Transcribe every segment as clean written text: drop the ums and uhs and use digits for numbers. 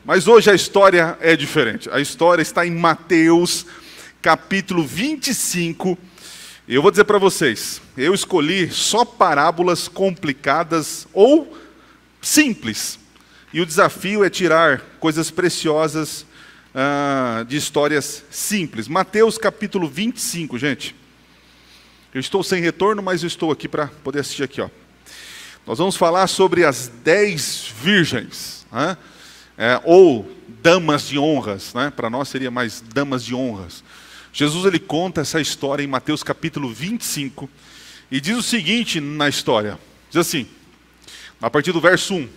Mas hoje a história é diferente. A história está em Mateus, capítulo 25. Eu vou dizer para vocês, eu escolhi só parábolas complicadas ou simples. E o desafio é tirar coisas preciosas de histórias simples. Mateus, capítulo 25, gente. Eu estou sem retorno, mas eu estou aqui para poder assistir aqui, ó. Nós vamos falar sobre as 10 virgens, né? Ou damas de honras, né? Para nós seria mais damas de honras. Jesus ele conta essa história em Mateus capítulo 25 e diz o seguinte na história, diz assim, a partir do verso 1.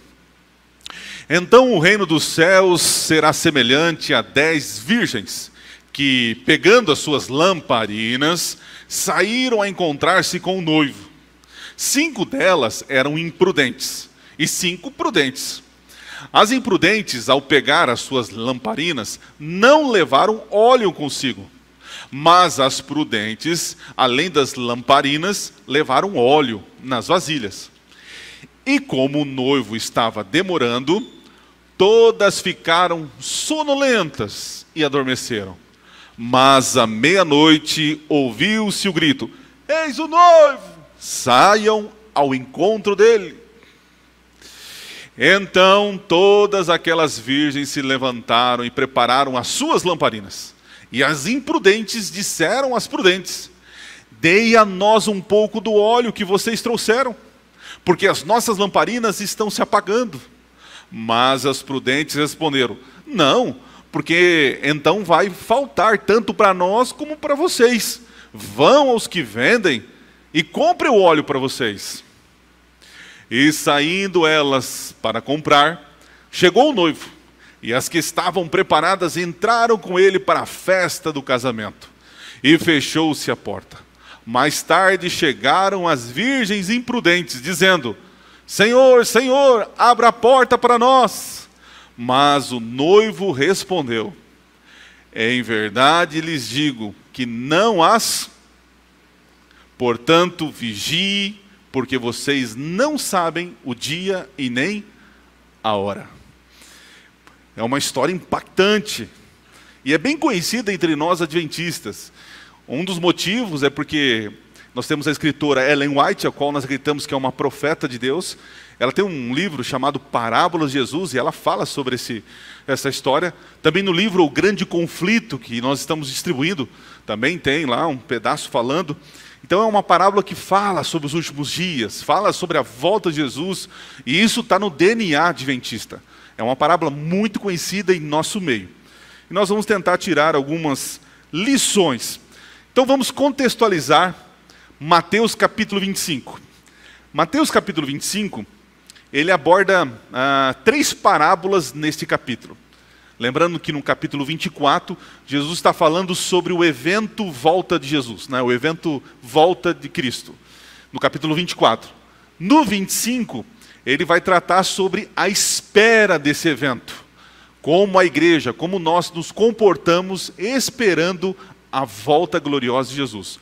Então o reino dos céus será semelhante a 10 virgens que, pegando as suas lamparinas, saíram a encontrar-se com o noivo. 5 delas eram imprudentes e 5 prudentes. As imprudentes, ao pegar as suas lamparinas, não levaram óleo consigo. Mas as prudentes, além das lamparinas, levaram óleo nas vasilhas. E como o noivo estava demorando, todas ficaram sonolentas e adormeceram. Mas à meia-noite ouviu-se o grito: eis o noivo! Saiam ao encontro dele. Então todas aquelas virgens se levantaram e prepararam as suas lamparinas. E as imprudentes disseram às prudentes: dei a nós um pouco do óleo que vocês trouxeram, porque as nossas lamparinas estão se apagando. Mas as prudentes responderam: não, porque então vai faltar tanto para nós como para vocês. Vão aos que vendem e comprem o óleo para vocês. E saindo elas para comprar, chegou o noivo, e as que estavam preparadas entraram com ele para a festa do casamento. E fechou-se a porta. Mais tarde chegaram as virgens imprudentes, dizendo: Senhor, Senhor, abra a porta para nós. Mas o noivo respondeu: em verdade lhes digo que não as... Portanto, vigie, porque vocês não sabem o dia e nem a hora. É uma história impactante. E é bem conhecida entre nós adventistas. Um dos motivos é porque nós temos a escritora Ellen White, a qual nós acreditamos que é uma profeta de Deus. Ela tem um livro chamado Parábolas de Jesus, e ela fala sobre essa história. Também no livro O Grande Conflito, que nós estamos distribuindo, também tem lá um pedaço falando. Então é uma parábola que fala sobre os últimos dias, fala sobre a volta de Jesus, e isso está no DNA adventista. É uma parábola muito conhecida em nosso meio. E nós vamos tentar tirar algumas lições. Então vamos contextualizar Mateus capítulo 25. Mateus capítulo 25, ele aborda 3 parábolas neste capítulo. Lembrando que no capítulo 24, Jesus está falando sobre o evento volta de Jesus, né? O evento volta de Cristo, no capítulo 24. No 25, ele vai tratar sobre a espera desse evento. Como a igreja, como nós nos comportamos esperando a volta gloriosa de Jesus.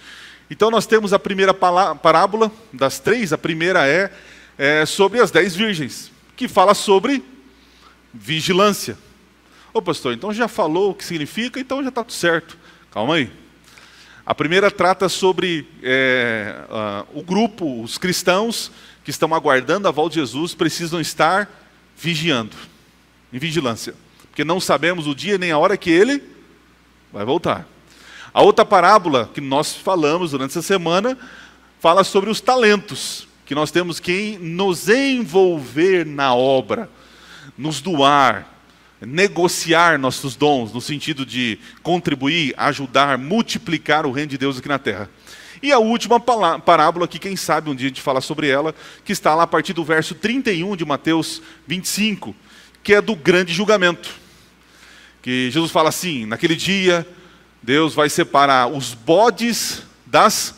Então nós temos a primeira parábola das 3, a primeira é sobre as 10 virgens, que fala sobre vigilância. Ô pastor, então já falou o que significa, então já está tudo certo. Calma aí. A primeira trata sobre o grupo, os cristãos que estão aguardando a volta de Jesus, precisam estar vigiando, em vigilância. Porque não sabemos o dia nem a hora que ele vai voltar. A outra parábola que nós falamos durante essa semana, fala sobre os talentos, que nós temos que nos envolver na obra, nos doar, negociar nossos dons, no sentido de contribuir, ajudar, multiplicar o reino de Deus aqui na terra. E a última parábola, que quem sabe um dia a gente fala sobre ela, que está lá a partir do verso 31 de Mateus 25, que é do grande julgamento. Que Jesus fala assim: naquele dia, Deus vai separar os bodes das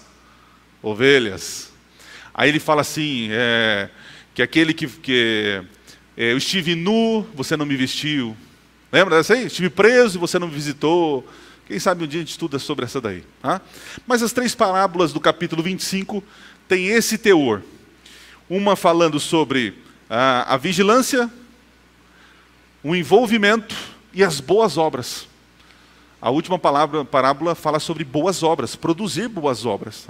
ovelhas. Aí ele fala assim, que aquele que eu estive nu, você não me vestiu. Lembra dessa aí? Estive preso e você não me visitou. Quem sabe um dia a gente estuda sobre essa daí. Tá? Mas as 3 parábolas do capítulo 25 têm esse teor. Uma falando sobre a vigilância, o envolvimento e as boas obras. A última parábola fala sobre boas obras, produzir boas obras.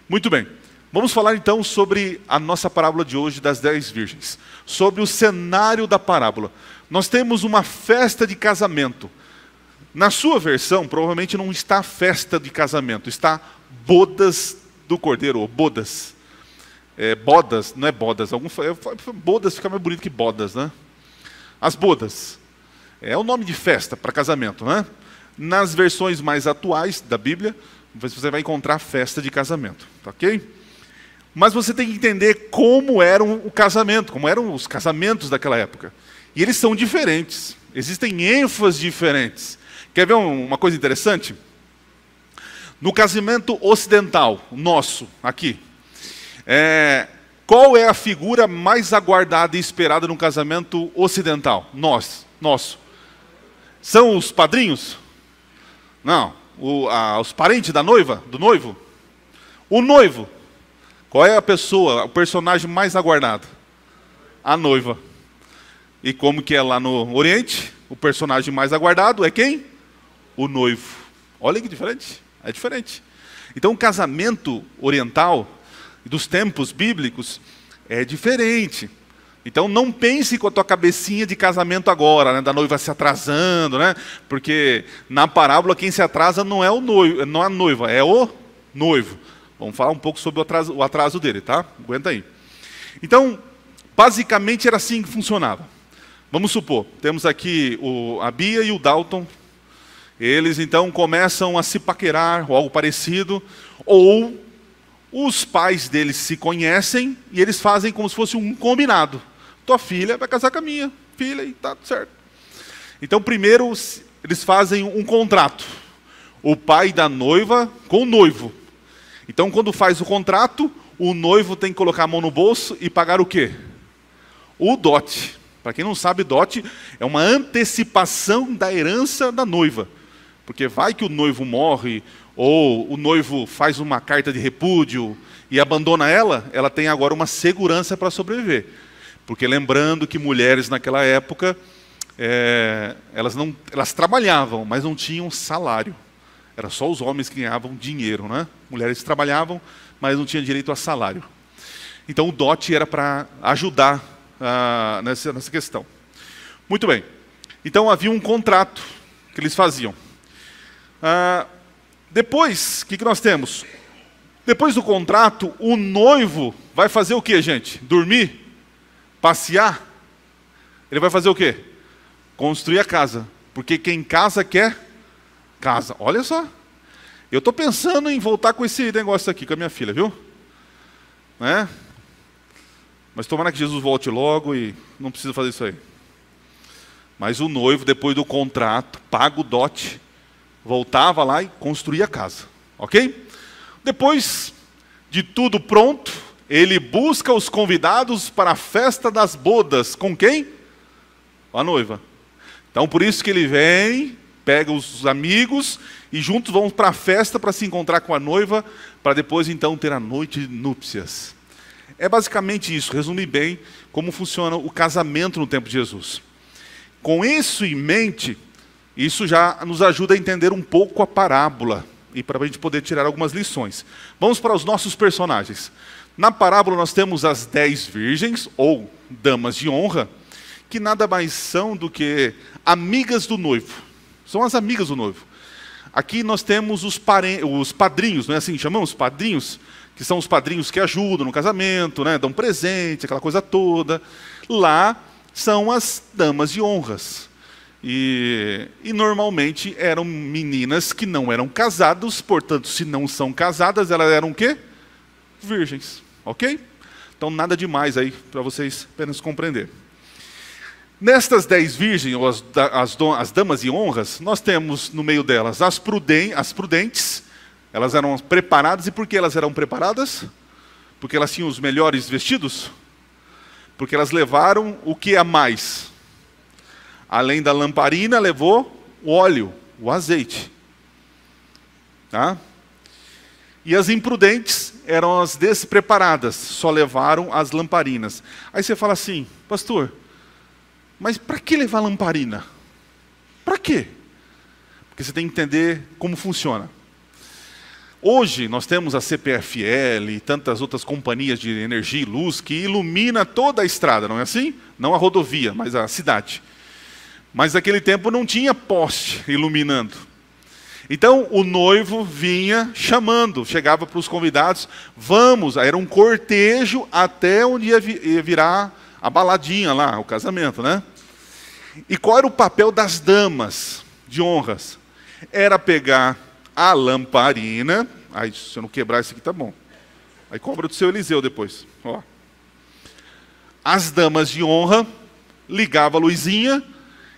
Muito bem. Vamos falar então sobre a nossa parábola de hoje das 10 virgens. Sobre o cenário da parábola. Nós temos uma festa de casamento. Na sua versão, provavelmente não está festa de casamento, está bodas do cordeiro, ou bodas. Bodas, não é bodas. Bodas fica mais bonito que bodas, né? As bodas. É o nome de festa para casamento, né? Nas versões mais atuais da Bíblia, você vai encontrar festa de casamento, tá ok? Mas você tem que entender como era o casamento, como eram os casamentos daquela época. E eles são diferentes, existem ênfases diferentes. Quer ver uma coisa interessante? No casamento ocidental, nosso, aqui, qual é a figura mais aguardada e esperada no casamento ocidental? Nosso. São os padrinhos? Não. Os parentes da noiva, do noivo? O noivo. Qual é a pessoa, o personagem mais aguardado? A noiva. E como que é lá no Oriente? O personagem mais aguardado é quem? O noivo. Olha que diferente. É diferente. Então o casamento oriental, dos tempos bíblicos, é diferente. Então não pense com a tua cabecinha de casamento agora, né, da noiva se atrasando, né? Porque na parábola quem se atrasa não é o noivo, não é a noiva, é o noivo. Vamos falar um pouco sobre o atraso dele, tá? Aguenta aí. Então, basicamente era assim que funcionava. Vamos supor, temos aqui a Bia e o Dalton. Eles então começam a se paquerar, ou algo parecido, ou os pais deles se conhecem e eles fazem como se fosse um combinado. Tua filha vai casar com a minha filha e tá certo. Então, primeiro, eles fazem um contrato. O pai da noiva com o noivo. Então, quando faz o contrato, o noivo tem que colocar a mão no bolso e pagar o quê? O dote. Para quem não sabe, dote é uma antecipação da herança da noiva. Porque vai que o noivo morre, ou o noivo faz uma carta de repúdio e abandona ela, ela tem agora uma segurança para sobreviver. Porque lembrando que mulheres naquela época, elas trabalhavam, mas não tinham salário. Era só os homens que ganhavam dinheiro, né? Mulheres trabalhavam, mas não tinham direito a salário. Então o dote era para ajudar nessa questão. Muito bem. Então havia um contrato que eles faziam. Depois, o que nós temos? Depois do contrato, o noivo vai fazer o quê, gente? Dormir? Passear? Ele vai fazer o quê? Construir a casa. Porque quem casa quer casa. Olha só. Eu estou pensando em voltar com esse negócio aqui com a minha filha, viu? Né? Mas tomara que Jesus volte logo e não precisa fazer isso aí. Mas o noivo, depois do contrato, paga o dote, voltava lá e construía a casa. Ok? Depois de tudo pronto, ele busca os convidados para a festa das bodas. Com quem? Com a noiva. Então, por isso que ele vem, pega os amigos e juntos vão para a festa para se encontrar com a noiva, para depois então ter a noite de núpcias. É basicamente isso, resumir bem como funciona o casamento no tempo de Jesus. Com isso em mente, isso já nos ajuda a entender um pouco a parábola e para a gente poder tirar algumas lições. Vamos para os nossos personagens. Na parábola nós temos as 10 virgens, ou damas de honra, que nada mais são do que amigas do noivo. São as amigas do noivo. Aqui nós temos os padrinhos, não é assim? Chamamos padrinhos, que são os padrinhos que ajudam no casamento, né? Dão presente, aquela coisa toda. Lá são as damas de honras. E normalmente eram meninas que não eram casadas, portanto, se não são casadas, elas eram o quê? Virgens, ok? Então nada demais aí para vocês apenas compreender. Nestas 10 virgens, ou as damas de honras, nós temos no meio delas as prudentes, elas eram preparadas, e por que elas eram preparadas? Porque elas tinham os melhores vestidos? Porque elas levaram o que a mais? Além da lamparina, levou o óleo, o azeite. Tá? E as imprudentes eram as despreparadas, só levaram as lamparinas. Aí você fala assim, pastor, Mas para que levar lamparina? Para quê? Porque você tem que entender como funciona. Hoje nós temos a CPFL e tantas outras companhias de energia e luz que ilumina toda a estrada, não é assim? Não a rodovia, mas a cidade. Mas naquele tempo não tinha poste iluminando. Então o noivo vinha chamando, chegava para os convidados, vamos, era um cortejo até onde ia virar a baladinha lá, o casamento, né? E qual era o papel das damas de honras? Era pegar a lamparina, aí se eu não quebrar isso aqui tá bom. Aí cobra do seu Eliseu depois. Ó. As damas de honra ligavam a luzinha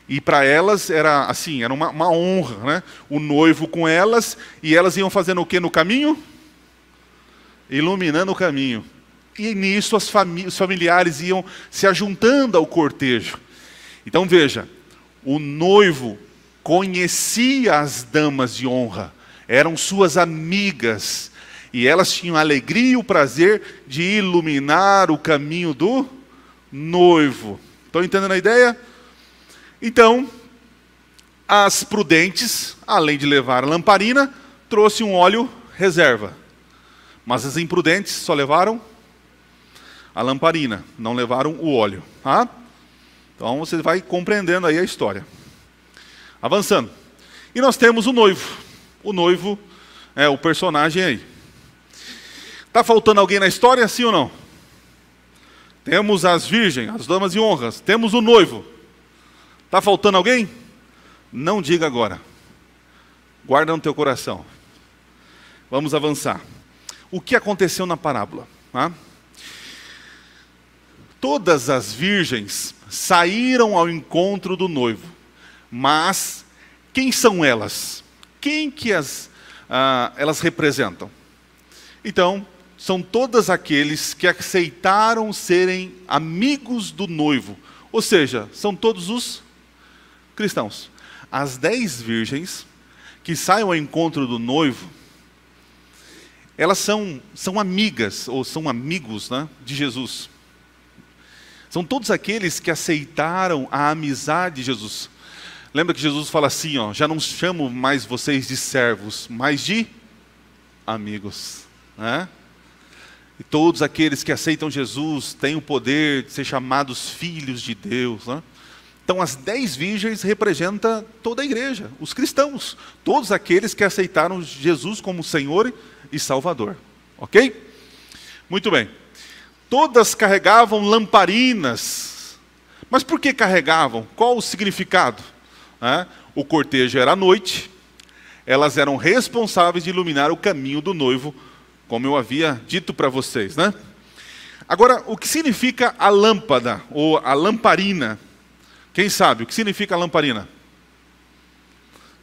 e para elas era assim, era uma honra, né? O noivo com elas e elas iam fazendo o que no caminho? Iluminando o caminho. E nisso os familiares iam se ajuntando ao cortejo. Então veja, o noivo conhecia as damas de honra, eram suas amigas, e elas tinham a alegria e o prazer de iluminar o caminho do noivo. Estão entendendo a ideia? Então, as prudentes, além de levar a lamparina, trouxe um óleo reserva. Mas as imprudentes só levaram a lamparina, não levaram o óleo. Tá? Então você vai compreendendo aí a história. Avançando. E nós temos o noivo. O noivo é o personagem aí. Está faltando alguém na história, sim ou não? Temos as virgens, as damas de honras. Temos o noivo. Está faltando alguém? Não diga agora. Guarda no teu coração. Vamos avançar. O que aconteceu na parábola? Tá? Todas as virgens saíram ao encontro do noivo. Mas quem são elas? Quem que elas representam? Então, são todos aqueles que aceitaram serem amigos do noivo. Ou seja, são todos os cristãos. As 10 virgens que saem ao encontro do noivo, elas são amigas, ou são amigos, né, de Jesus. São todos aqueles que aceitaram a amizade de Jesus. Lembra que Jesus fala assim, ó, já não chamo mais vocês de servos, mas de amigos. Né? E todos aqueles que aceitam Jesus têm o poder de ser chamados filhos de Deus. Né? Então as 10 virgens representam toda a igreja, os cristãos. Todos aqueles que aceitaram Jesus como Senhor e Salvador. Ok? Muito bem. Todas carregavam lamparinas. Mas por que carregavam? Qual o significado? O cortejo era à noite. Elas eram responsáveis de iluminar o caminho do noivo, como eu havia dito para vocês. Né? Agora, o que significa a lâmpada, ou a lamparina? Quem sabe o que significa a lamparina?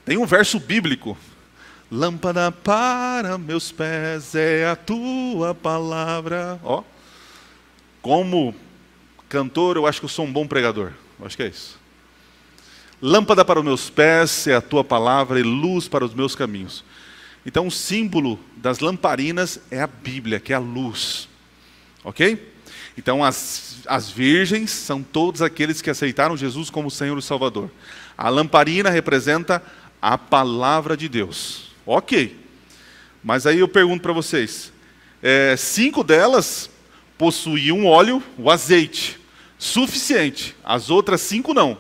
Tem um verso bíblico. Lâmpada para meus pés é a tua palavra. Ó. Como cantor, eu acho que eu sou um bom pregador. Eu acho que é isso. Lâmpada para os meus pés é a tua palavra e luz para os meus caminhos. Então o símbolo das lamparinas é a Bíblia, que é a luz. Ok? Então as virgens são todos aqueles que aceitaram Jesus como Senhor e Salvador. A lamparina representa a palavra de Deus. Ok. Mas aí eu pergunto para vocês. 5 delas possuíam óleo, o azeite, suficiente. As outras 5 não.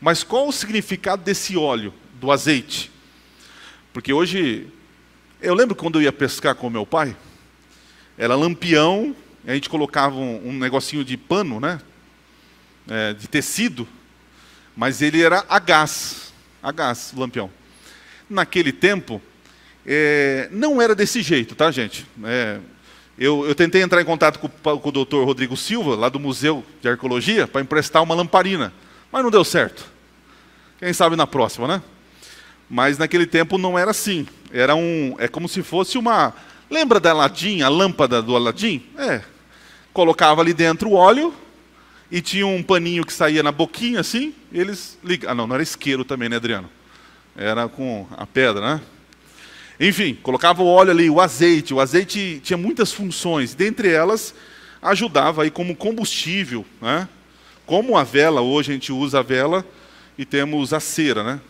Mas qual o significado desse óleo, do azeite? Porque hoje, eu lembro quando eu ia pescar com meu pai, era lampião, a gente colocava um negocinho de pano, né? De tecido, mas ele era a gás, o lampião. Naquele tempo, não era desse jeito, tá, gente? Eu tentei entrar em contato com o doutor Rodrigo Silva, lá do Museu de Arqueologia, para emprestar uma lamparina. Mas não deu certo. Quem sabe na próxima, né? Mas naquele tempo não era assim. É como se fosse uma... Lembra da Aladim, a lâmpada do Aladim? Colocava ali dentro o óleo e tinha um paninho que saía na boquinha assim, eles ligavam. Não era isqueiro também, né, Adriano? Era com a pedra, né? Enfim, colocava o óleo ali, o azeite. O azeite tinha muitas funções. Dentre elas, ajudava aí como combustível, né? como a vela, hoje a gente usa a vela e temos a cera, né?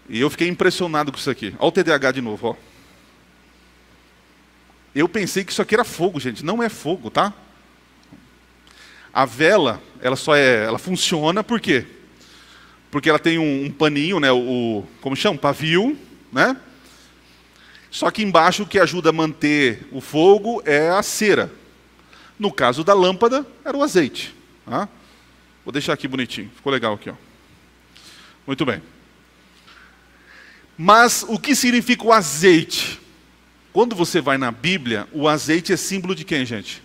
E eu fiquei impressionado com isso aqui. Olha o TDAH de novo, ó. Eu pensei que isso aqui era fogo, gente. Não é fogo, tá? A vela, ela funciona por quê? Porque ela tem um paninho, né? Como chama? Pavio, né? Só que embaixo o que ajuda a manter o fogo é a cera. No caso da lâmpada, era o azeite. Tá? Vou deixar aqui bonitinho. Ficou legal aqui, ó. Muito bem. Mas o que significa o azeite? Quando você vai na Bíblia, o azeite é símbolo de quem, gente?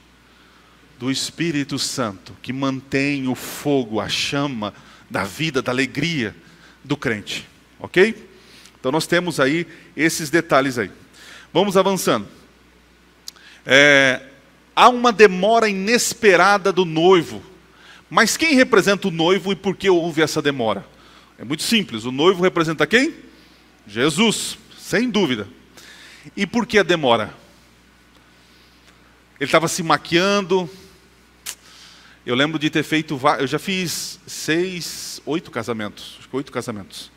Do Espírito Santo, que mantém o fogo, a chama da vida, da alegria do crente. Ok? Então nós temos aí esses detalhes aí. Vamos avançando. Há uma demora inesperada do noivo. Mas quem representa o noivo e por que houve essa demora? É muito simples. O noivo representa quem? Jesus, sem dúvida. E por que a demora? Ele estava se maquiando. Eu lembro de ter feito... Eu já fiz 8 casamentos. Acho que 8 casamentos.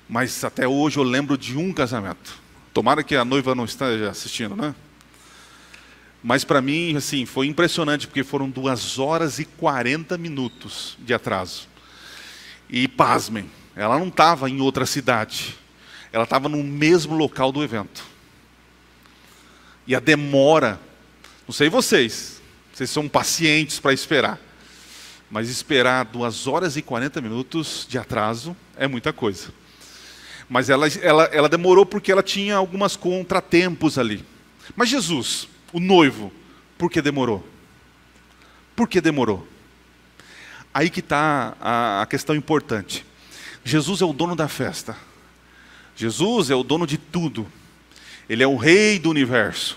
Mas até hoje eu lembro de um casamento. Tomara que a noiva não esteja assistindo, né? Mas para mim, assim, foi impressionante, porque foram 2 horas e 40 minutos de atraso. E pasmem, ela não estava em outra cidade. Ela estava no mesmo local do evento. E a demora, não sei vocês são pacientes para esperar. Mas esperar 2 horas e 40 minutos de atraso é muita coisa. Mas ela demorou porque ela tinha algumas contratempos ali. Mas Jesus, o noivo, por que demorou? Por que demorou? Aí que está a questão importante. Jesus é o dono da festa. Jesus é o dono de tudo. Ele é o rei do universo.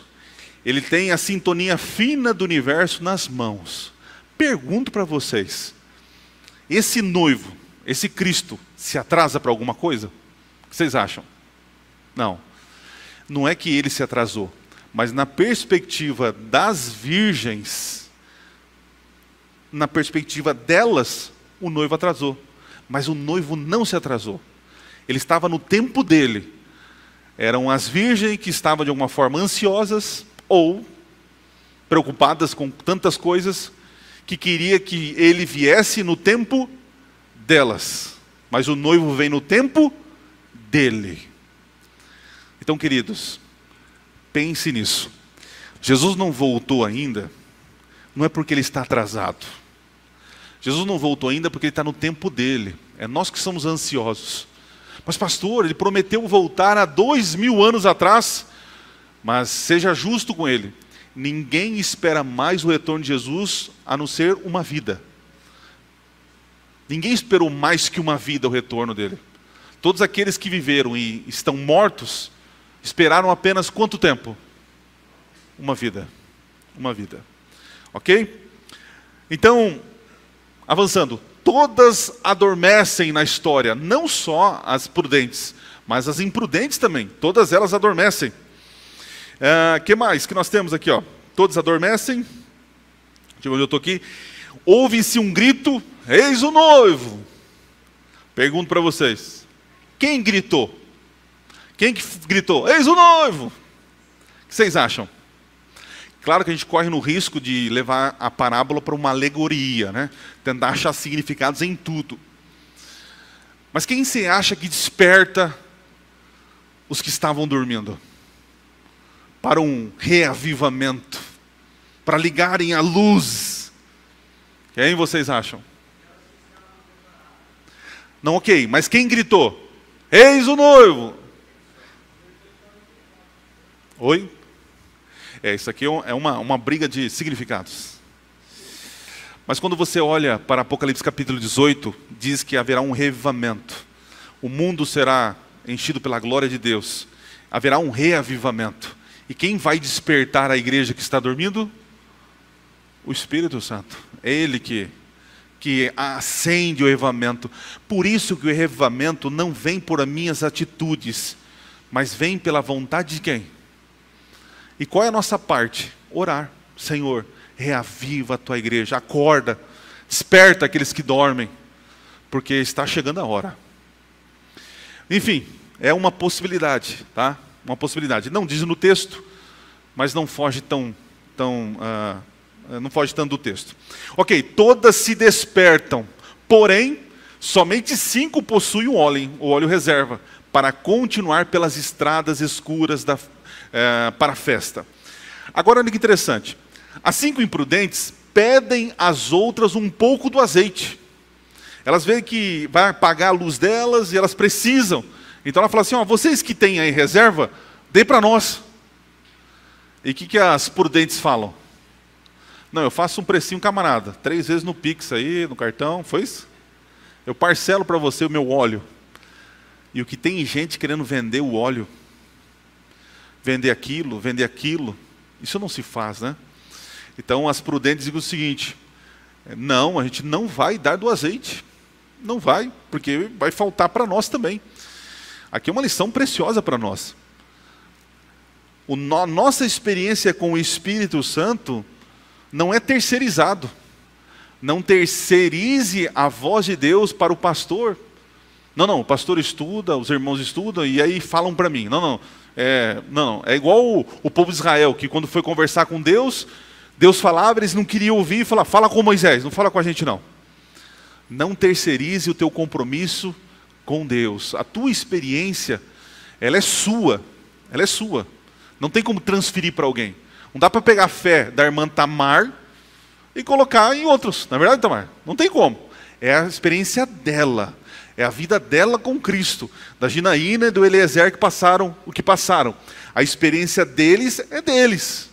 Ele tem a sintonia fina do universo nas mãos. Pergunto para vocês, esse noivo, esse Cristo, se atrasa para alguma coisa? O que vocês acham? Não. Não é que ele se atrasou, mas na perspectiva das virgens, na perspectiva delas, o noivo atrasou. Mas o noivo não se atrasou. Ele estava no tempo dele. Eram as virgens que estavam de alguma forma ansiosas ou preocupadas com tantas coisas que queria que ele viesse no tempo delas. Mas o noivo vem no tempo dele. Então, queridos, pense nisso. Jesus não voltou ainda, não é porque ele está atrasado. Jesus não voltou ainda porque ele está no tempo dele. É nós que somos ansiosos. Mas pastor, ele prometeu voltar há 2000 anos atrás. Mas seja justo com ele. Ninguém espera mais o retorno de Jesus a não ser uma vida. Ninguém esperou mais que uma vida o retorno dele. Todos aqueles que viveram e estão mortos, esperaram apenas quanto tempo? Uma vida. Uma vida. Ok? Então, avançando. Todas adormecem na história. Não só as prudentes, mas as imprudentes também. Todas elas adormecem. Que mais que nós temos aqui? Ó? Todos adormecem. Deixa eu ver onde eu estou aqui. Ouve-se um grito. Eis o noivo. Pergunto para vocês. Quem gritou? Quem que gritou? Eis o noivo. O que vocês acham? Claro que a gente corre no risco de levar a parábola para uma alegoria, né? Tentar achar significados em tudo. Mas quem você acha que desperta os que estavam dormindo? Para um reavivamento, para ligarem a luz. Quem vocês acham? Não, ok, mas quem gritou? Eis o noivo. Oi? Isso aqui é uma briga de significados. Mas quando você olha para Apocalipse capítulo 18, diz que haverá um revivamento. O mundo será enchido pela glória de Deus. Haverá um reavivamento. E quem vai despertar a igreja que está dormindo? O Espírito Santo. É Ele que acende o revivamento. Por isso que o revivamento não vem por minhas atitudes, mas vem pela vontade de quem? E qual é a nossa parte? Orar. Senhor, reaviva a tua igreja, acorda, Desperta aqueles que dormem, porque está chegando a hora. Enfim, é uma possibilidade, tá? Uma possibilidade. Não diz no texto, mas não foge não foge tanto do texto. Ok, todas se despertam, porém, somente 5 possuem o óleo reserva, para continuar pelas estradas escuras para a festa. Agora, olha que interessante. As 5 imprudentes pedem às outras um pouco do azeite. Elas veem que vai apagar a luz delas e elas precisam. Então ela fala assim, vocês que têm aí reserva, dê para nós. E o que as prudentes falam? Não, eu faço um precinho, camarada, 3 vezes no Pix aí, no cartão, foi isso? Eu parcelo para você o meu óleo. E o que tem gente querendo vender o óleo, vender aquilo, isso não se faz, né? Então as prudentes dizem o seguinte, não, a gente não vai dar do azeite, não vai, porque vai faltar para nós também. Aqui é uma lição preciosa para nós. Nossa experiência com o Espírito Santo não é terceirizado. Não terceirize a voz de Deus para o pastor. Não, o pastor estuda, os irmãos estudam e aí falam para mim. Não. É igual o povo de Israel, que quando foi conversar com Deus, Deus falava, eles não queriam ouvir e falavam, fala com Moisés, não fala com a gente não. Não terceirize o teu compromisso com Deus. A tua experiência, ela é sua. Não tem como transferir para alguém. Não dá para pegar a fé da irmã Tamar e colocar em outros. Na verdade, Tamar, não tem como. É a experiência dela. É a vida dela com Cristo. Da Ginaína e do Eliezer que passaram o que passaram. A experiência deles é deles.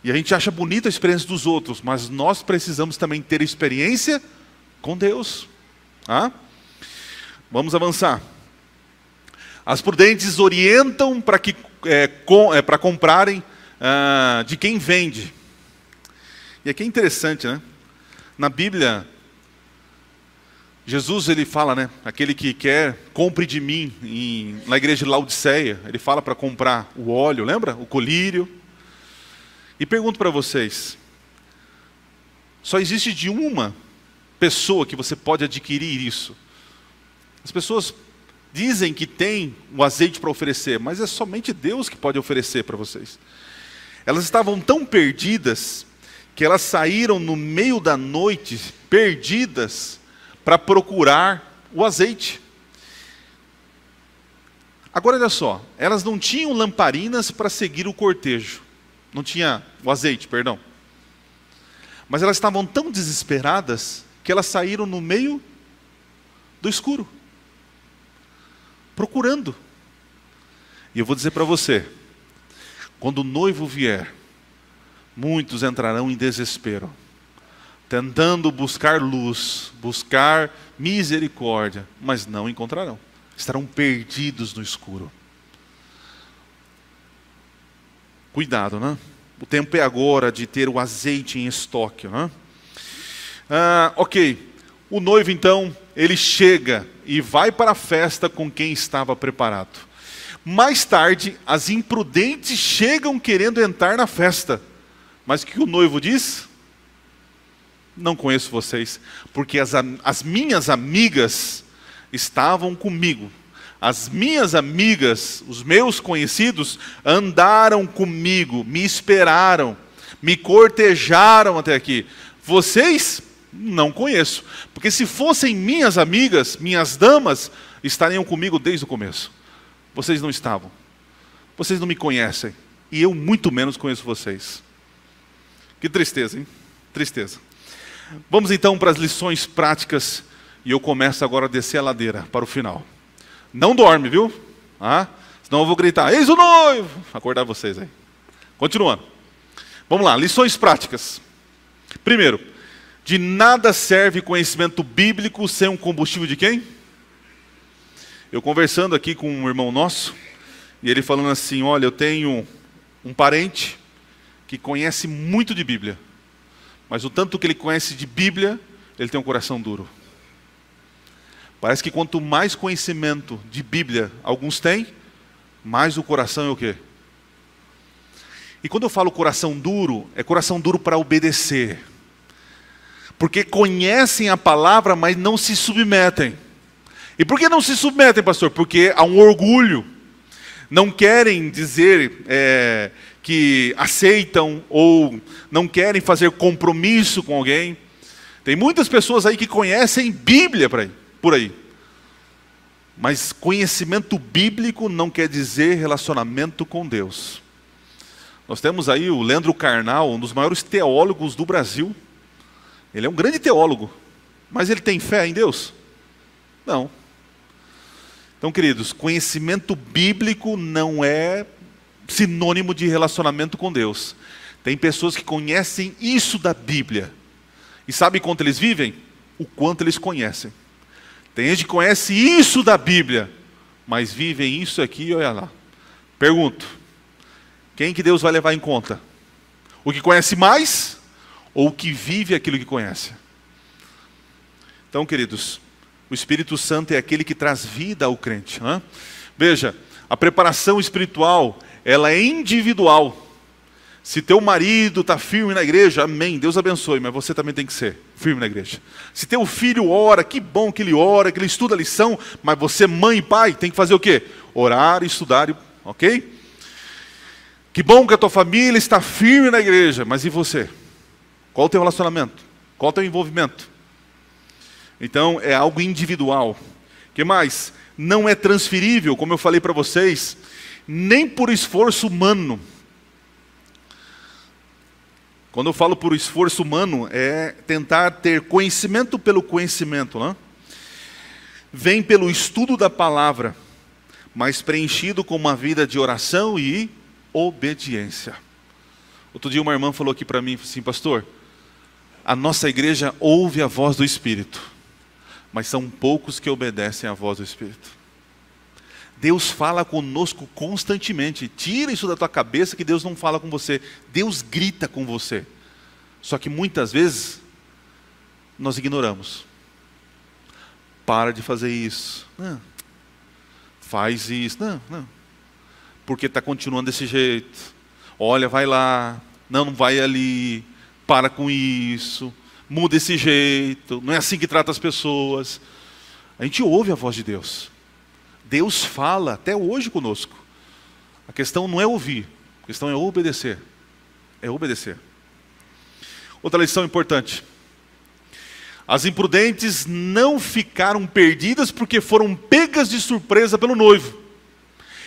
E a gente acha bonita a experiência dos outros, mas nós precisamos também ter experiência com Deus. Vamos avançar. As prudentes orientam para comprarem de quem vende. E aqui é interessante, né? Na Bíblia, Jesus ele fala, né? Aquele que quer, compre de mim. Na igreja de Laodiceia, ele fala para comprar o óleo, lembra? O colírio. E pergunto para vocês, só existe de uma pessoa que você pode adquirir isso. As pessoas dizem que tem o azeite para oferecer, mas é somente Deus que pode oferecer para vocês. Elas estavam tão perdidas, que elas saíram no meio da noite, perdidas, para procurar o azeite. Agora olha só, elas não tinham lamparinas para seguir o cortejo. Não tinha o azeite, perdão. Mas elas estavam tão desesperadas que elas saíram no meio do escuro, procurando. E eu vou dizer para você, quando o noivo vier, muitos entrarão em desespero, tentando buscar luz, buscar misericórdia, mas não encontrarão. Estarão perdidos no escuro. Cuidado, né? O tempo é agora de ter o azeite em estoque, né? Ok. O noivo, então, ele chega e vai para a festa com quem estava preparado. Mais tarde, as imprudentes chegam querendo entrar na festa. Mas o que o noivo diz? Não conheço vocês, porque as minhas amigas estavam comigo. As minhas amigas, os meus conhecidos, andaram comigo, me esperaram, me cortejaram até aqui. Vocês, não conheço. Porque se fossem minhas amigas, minhas damas, estariam comigo desde o começo. Vocês não estavam. Vocês não me conhecem. E eu muito menos conheço vocês. Que tristeza, hein? Tristeza. Vamos então para as lições práticas. E eu começo agora a descer a ladeira para o final. Não dorme, viu? Senão eu vou gritar, eis o noivo! Acordar vocês aí. Continuando. Vamos lá, lições práticas. Primeiro, de nada serve conhecimento bíblico sem um combustível de quem? Eu conversando aqui com um irmão nosso, e ele falando assim, olha, eu tenho um parente que conhece muito de Bíblia, mas o tanto que ele conhece de Bíblia, ele tem um coração duro. Parece que quanto mais conhecimento de Bíblia alguns têm, mais o coração é o quê? E quando eu falo coração duro, é coração duro para obedecer. Porque conhecem a palavra, mas não se submetem. E por que não se submetem, pastor? Porque há um orgulho. Não querem dizer que aceitam ou não querem fazer compromisso com alguém. Tem muitas pessoas aí que conhecem Bíblia por aí. Mas conhecimento bíblico não quer dizer relacionamento com Deus. Nós temos aí o Leandro Carnal, um dos maiores teólogos do Brasil. Ele é um grande teólogo, mas ele tem fé em Deus? Não. Então, queridos, conhecimento bíblico não é sinônimo de relacionamento com Deus. Tem pessoas que conhecem isso da Bíblia. E sabe quanto eles vivem? O quanto eles conhecem. Tem gente que conhece isso da Bíblia, mas vivem isso aqui, olha lá. Pergunto, quem que Deus vai levar em conta? O que conhece mais ou o que vive aquilo que conhece? Então, queridos, o Espírito Santo é aquele que traz vida ao crente. Né? Veja, a preparação espiritual, ela é individual. Se teu marido está firme na igreja, amém, Deus abençoe, mas você também tem que ser firme na igreja. Se teu filho ora, que bom que ele ora, que ele estuda a lição, mas você, mãe e pai, tem que fazer o quê? Orar, estudar, ok? Que bom que a tua família está firme na igreja, mas e você? Qual o teu relacionamento? Qual o teu envolvimento? Então, é algo individual. O que mais? Não é transferível, como eu falei para vocês, nem por esforço humano. Quando eu falo por esforço humano, é tentar ter conhecimento pelo conhecimento. Né? Vem pelo estudo da palavra, mas preenchido com uma vida de oração e obediência. Outro dia uma irmã falou aqui para mim, assim, pastor, a nossa igreja ouve a voz do Espírito, mas são poucos que obedecem à voz do Espírito. Deus fala conosco constantemente. Tira isso da tua cabeça que Deus não fala com você. Deus grita com você. Só que muitas vezes nós ignoramos. Para de fazer isso. Não. Faz isso. Não. Porque está continuando desse jeito. Olha, vai lá. Não vai ali. Para com isso. Muda esse jeito. Não é assim que trata as pessoas. A gente ouve a voz de Deus. Deus fala até hoje conosco. A questão não é ouvir, a questão é obedecer. É obedecer. Outra lição importante. As imprudentes não ficaram perdidas porque foram pegas de surpresa pelo noivo.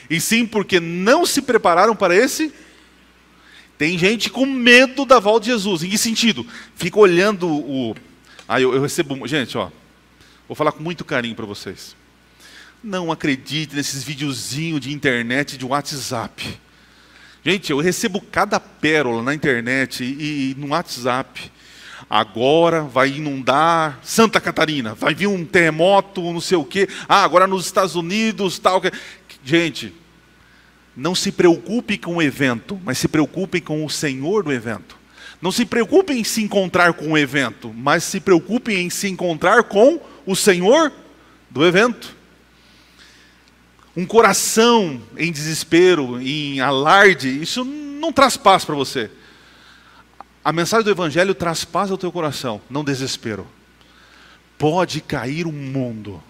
E sim porque não se prepararam para esse. Tem gente com medo da volta de Jesus. Em que sentido? Fica olhando o... eu recebo... Gente, ó. Vou falar com muito carinho para vocês. Não acredite nesses videozinhos de internet, de WhatsApp. Gente, eu recebo cada pérola na internet e no WhatsApp. Agora vai inundar Santa Catarina, vai vir um terremoto, não sei o quê. Agora nos Estados Unidos, tal. Gente, não se preocupe com o evento, mas se preocupe com o Senhor do evento. Não se preocupe em se encontrar com o evento, mas se preocupe em se encontrar com o Senhor do evento. Um coração em desespero, em alarde, isso não traz paz para você. A mensagem do Evangelho traz paz ao teu coração, não desespero. Pode cair o mundo.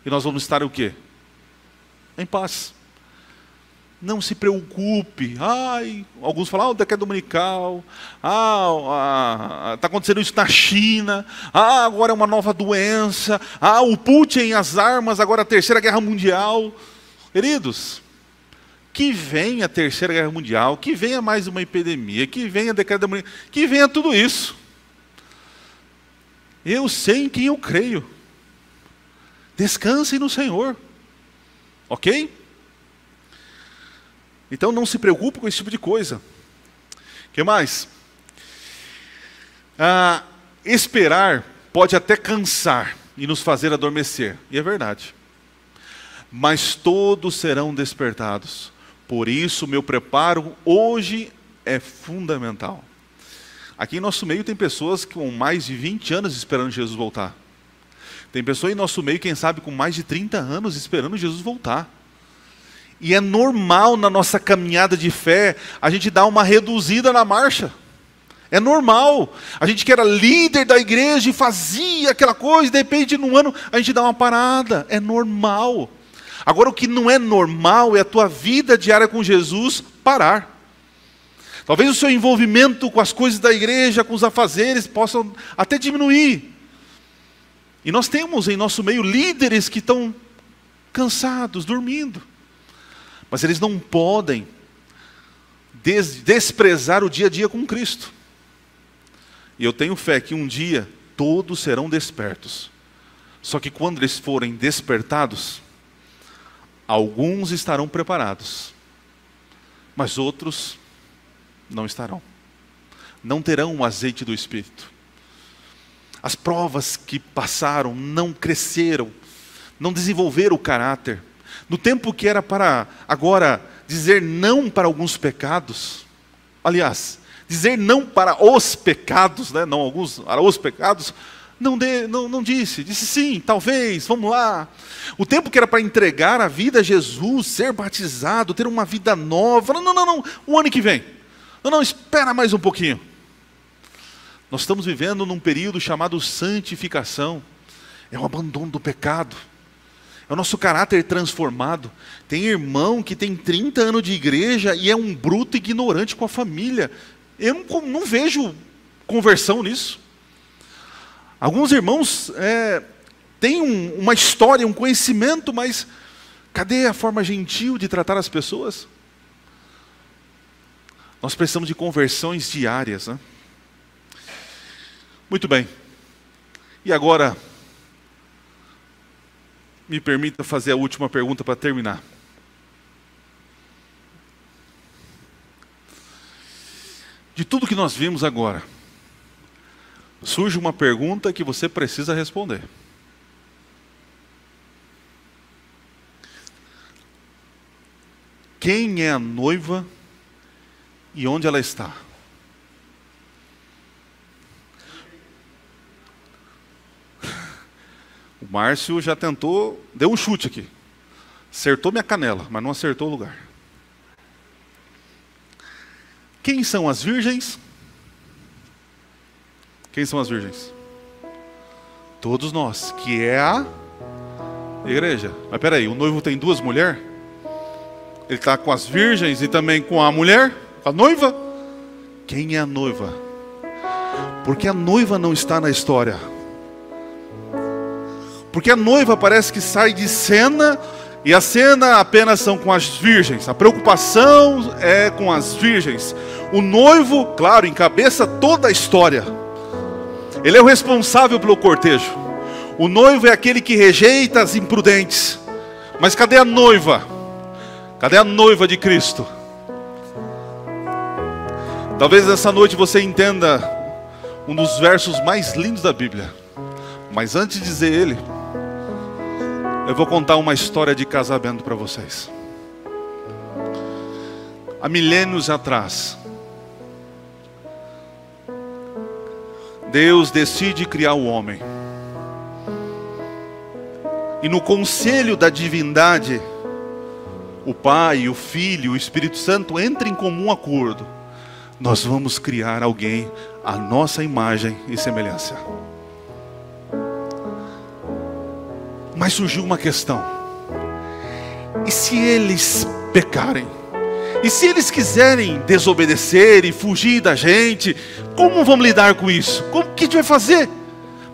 E nós vamos estar o quê? Em paz. Não se preocupe. Alguns falam, o decreto dominical. Está acontecendo isso na China. Agora é uma nova doença. O Putin, as armas, agora a Terceira Guerra Mundial. Queridos, que venha a Terceira Guerra Mundial, que venha mais uma epidemia, que venha decreto dominical, que venha tudo isso. Eu sei em quem eu creio. Descansem no Senhor. Ok? Então não se preocupe com esse tipo de coisa. O que mais? Esperar pode até cansar e nos fazer adormecer. E é verdade. Mas todos serão despertados. Por isso, meu preparo hoje é fundamental. Aqui em nosso meio tem pessoas com mais de 20 anos esperando Jesus voltar. Tem pessoas em nosso meio, quem sabe, com mais de 30 anos esperando Jesus voltar. E é normal na nossa caminhada de fé a gente dar uma reduzida na marcha. É normal. A gente que era líder da igreja e fazia aquela coisa, de repente num ano a gente dá uma parada. É normal. Agora o que não é normal é a tua vida diária com Jesus parar. Talvez o seu envolvimento com as coisas da igreja, com os afazeres, possam até diminuir. E nós temos em nosso meio líderes que estão cansados, dormindo. Mas eles não podem desprezar o dia a dia com Cristo. E eu tenho fé que um dia todos serão despertos. Só que quando eles forem despertados, alguns estarão preparados, mas outros não estarão. Não terão o azeite do Espírito. As provas que passaram não cresceram, não desenvolveram o caráter. No tempo que era para agora dizer não para alguns pecados, aliás, dizer não para os pecados, né? Não alguns, para os pecados, não disse sim, talvez, vamos lá. O tempo que era para entregar a vida a Jesus, ser batizado, ter uma vida nova, não, o ano que vem. Não, espera mais um pouquinho. Nós estamos vivendo num período chamado santificação. É o abandono do pecado. É o nosso caráter transformado. Tem irmão que tem 30 anos de igreja e é um bruto ignorante com a família. Eu não vejo conversão nisso. Alguns irmãos têm uma história, um conhecimento, mas cadê a forma gentil de tratar as pessoas? Nós precisamos de conversões diárias, né? Muito bem. E agora, me permita fazer a última pergunta para terminar. De tudo que nós vimos agora, surge uma pergunta que você precisa responder. Quem é a noiva e onde ela está? O Márcio já tentou, deu um chute aqui. Acertou minha canela, mas não acertou o lugar. Quem são as virgens? Quem são as virgens? Todos nós, que é a igreja. Mas peraí, o noivo tem duas mulheres? Ele está com as virgens e também com a mulher? A noiva? Quem é a noiva? Porque a noiva não está na história. Porque a noiva parece que sai de cena, e a cena apenas são com as virgens. A preocupação é com as virgens. O noivo, claro, encabeça toda a história. Ele é o responsável pelo cortejo. O noivo é aquele que rejeita as imprudentes. Mas cadê a noiva? Cadê a noiva de Cristo? Talvez nessa noite você entenda um dos versos mais lindos da Bíblia. Mas antes de dizer ele, eu vou contar uma história de casamento para vocês. Há milênios atrás, Deus decide criar o homem. E no conselho da divindade, o Pai, o Filho, o Espírito Santo entram em comum acordo. Nós vamos criar alguém à nossa imagem e semelhança. Mas surgiu uma questão. E se eles pecarem? E se eles quiserem desobedecer e fugir da gente? Como vamos lidar com isso? O que a gente vai fazer?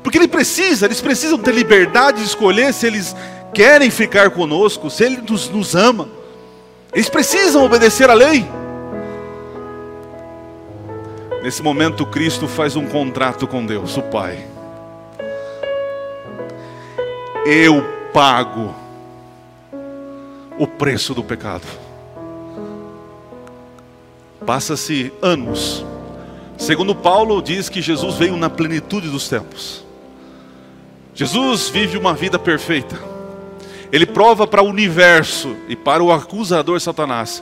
Porque eles precisam ter liberdade de escolher se eles querem ficar conosco, se Ele nos ama. Eles precisam obedecer à lei. Nesse momento Cristo faz um contrato com Deus, o Pai. Eu pago o preço do pecado. Passa-se anos. Segundo Paulo, diz que Jesus veio na plenitude dos tempos. Jesus vive uma vida perfeita. Ele prova para o universo e para o acusador Satanás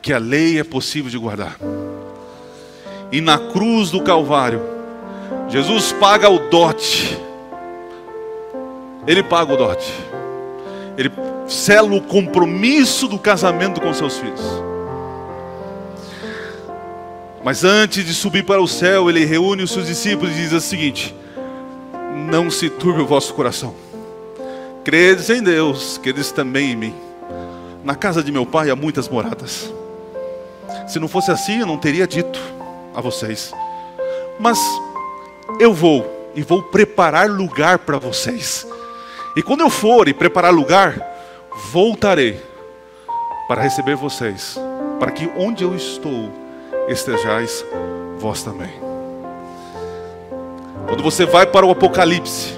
que a lei é possível de guardar. E na cruz do Calvário, Jesus paga o dote. Ele paga o dote. Ele sela o compromisso do casamento com seus filhos. Mas antes de subir para o céu, ele reúne os seus discípulos e diz o seguinte: não se turbe o vosso coração. Credes em Deus, credes também em mim. Na casa de meu pai há muitas moradas. Se não fosse assim, eu não teria dito a vocês. Mas eu vou e vou preparar lugar para vocês. E quando eu for e preparar lugar, voltarei para receber vocês, para que onde eu estou, estejais vós também. Quando você vai para o Apocalipse,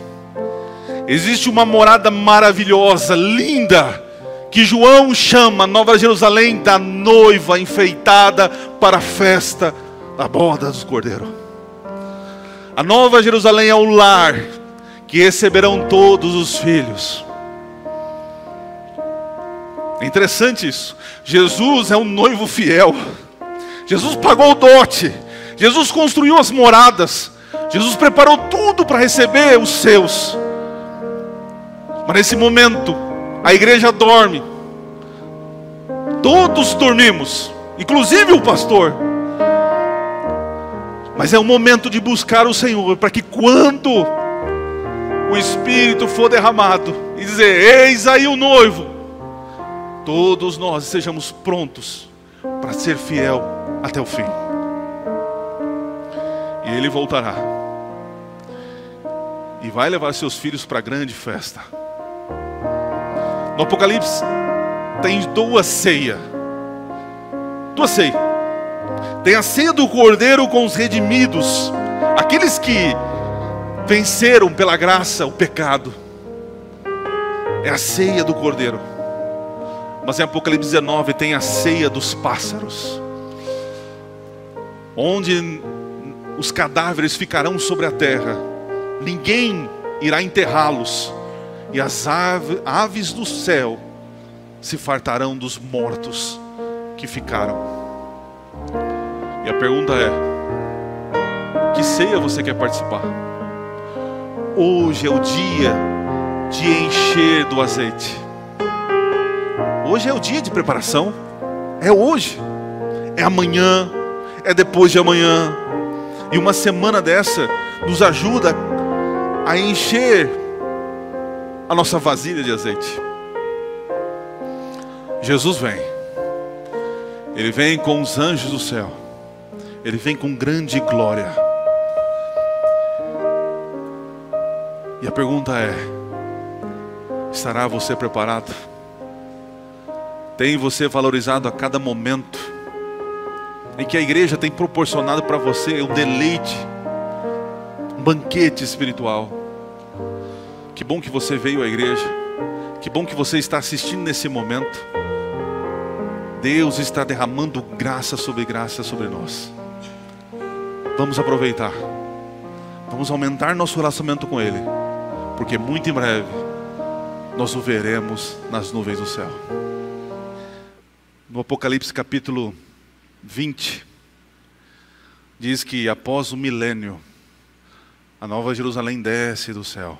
existe uma morada maravilhosa, linda, que João chama Nova Jerusalém da noiva enfeitada para a festa da boda do Cordeiro. A Nova Jerusalém é o lar que receberão todos os filhos. É interessante isso. Jesus é um noivo fiel. Jesus pagou o dote. Jesus construiu as moradas. Jesus preparou tudo para receber os seus. Mas nesse momento, a igreja dorme. Todos dormimos, inclusive o pastor. Mas é o momento de buscar o Senhor, para que quando o Espírito for derramado e dizer: eis aí o noivo, todos nós sejamos prontos para ser fiel até o fim. E ele voltará e vai levar seus filhos para a grande festa. No Apocalipse tem duas ceias. Tem a ceia do Cordeiro com os redimidos, aqueles que venceram pela graça o pecado. É a ceia do Cordeiro. Mas em Apocalipse 19 tem a ceia dos pássaros, onde os cadáveres ficarão sobre a terra. Ninguém irá enterrá-los. E as aves do céu se fartarão dos mortos que ficaram. E a pergunta é: que ceia você quer participar? Hoje é o dia de encher do azeite. Hoje é o dia de preparação. É hoje, é amanhã, é depois de amanhã. E uma semana dessa nos ajuda a encher a nossa vasilha de azeite. Jesus vem. Ele vem com os anjos do céu. Ele vem com grande glória. E a pergunta é: estará você preparado? Tem você valorizado a cada momento em que a igreja tem proporcionado para você um deleite, um banquete espiritual? Que bom que você veio à igreja. Que bom que você está assistindo nesse momento. Deus está derramando graça sobre nós. Vamos aproveitar. Vamos aumentar nosso relacionamento com Ele, porque muito em breve nós o veremos nas nuvens do céu. No Apocalipse capítulo 20, diz que após o milênio, a Nova Jerusalém desce do céu.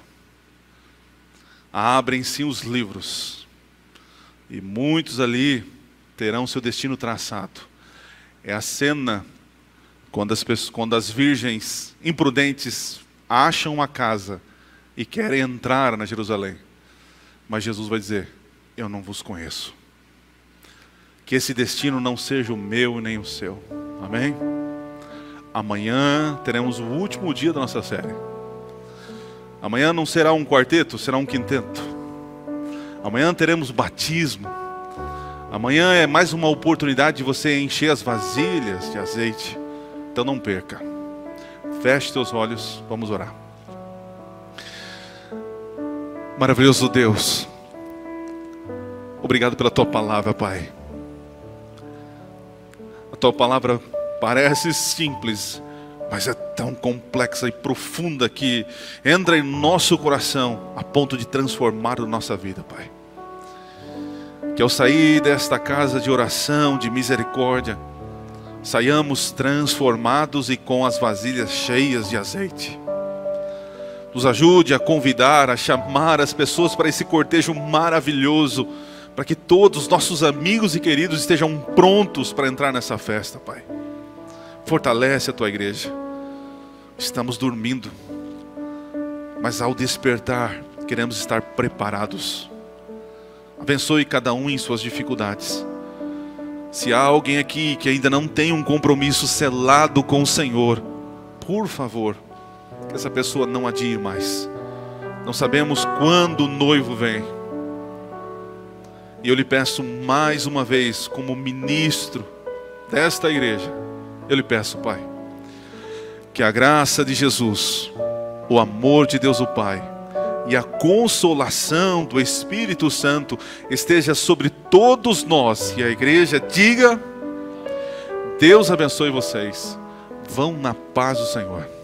Abrem-se os livros, e muitos ali terão seu destino traçado. É a cena quando as virgens imprudentes acham a casa e querem entrar na Jerusalém. Mas Jesus vai dizer: eu não vos conheço. Que esse destino não seja o meu nem o seu. Amém? Amanhã teremos o último dia da nossa série. Amanhã não será um quarteto, será um quinteto. Amanhã teremos batismo. Amanhã é mais uma oportunidade de você encher as vasilhas de azeite. Então não perca. Feche seus olhos, vamos orar. Maravilhoso Deus, obrigado pela Tua palavra, Pai. A Tua palavra parece simples, mas é tão complexa e profunda que entra em nosso coração a ponto de transformar a nossa vida, Pai. Que ao sair desta casa de oração, de misericórdia, saiamos transformados e com as vasilhas cheias de azeite. Nos ajude a convidar, a chamar as pessoas para esse cortejo maravilhoso, para que todos os nossos amigos e queridos estejam prontos para entrar nessa festa, Pai. Fortalece a tua igreja. Estamos dormindo, mas ao despertar, queremos estar preparados. Abençoe cada um em suas dificuldades. Se há alguém aqui que ainda não tem um compromisso selado com o Senhor, por favor, que essa pessoa não adie mais. Não sabemos quando o noivo vem. E eu lhe peço mais uma vez, como ministro desta igreja, eu lhe peço, Pai, que a graça de Jesus, o amor de Deus o Pai e a consolação do Espírito Santo esteja sobre todos nós. E a igreja diga: Deus abençoe vocês. Vão na paz do Senhor.